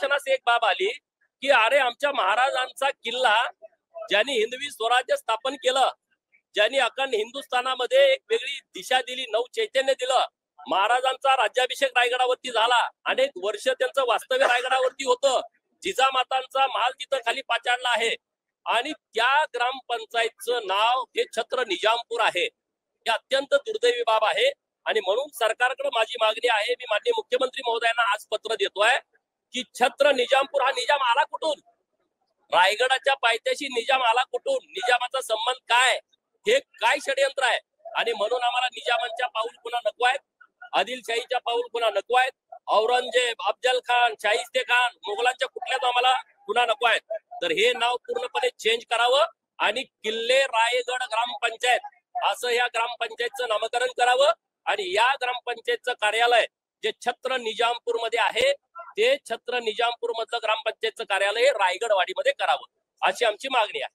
निदर्शनास एक बाब आली की अरे आमच्या महाराजांचा किल्ला ज्यांनी हिंदवी स्वराज्य स्थापन केलं, ज्यांनी अखंड हिंदुस्थानामध्ये एक वेगळी दिशा दिली, नव चैतन्य दिलं, महाराजांचा राज्याभिषेक रायगडावरती झाला, अनेक वर्ष त्यांचं वास्तव्य रायगडावरती होतं, जिजामातांचा महाल तिथं खाली पाचाडला आहे आणि त्या ग्रामपंचायतचं नाव हे छत्र निजामपूर आहे. हे अत्यंत दुर्दैवी बाब आहे आणि म्हणून सरकारकडे माझी मागणी आहे, मी माननीय मुख्यमंत्री महोदयांना आज पत्र देतोय की छत्र निजामपूर हा निजाम आला कुठून, रायगडाच्या पायथ्याशी निजाम आला कुठून, निजामाचा संबंध काय, हे काय षडयंत्र आहे. आणि म्हणून आम्हाला निजामांच्या पाऊल पुन्हा नको आहेत, आदिलशाहीच्या पाऊल पुन्हा नको आहेत, औरंगजेब, अफजल खान, शाहिस्ते खान, मुघलांच्या कुठल्याच आम्हाला पुन्हा नको आहेत. तर हे नाव पूर्णपणे चेंज करावं आणि किल्ले रायगड ग्रामपंचायत असं या ग्रामपंचायतचं नामकरण करावं आणि या ग्रामपंचायतचं कार्यालय जे छत्र निजामपूर मध्ये आहे ते छत्र निजामपूर मधलं ग्रामपंचायतचं कार्यालय रायगडवाडीमध्ये करावं अशी आमची मागणी आहे.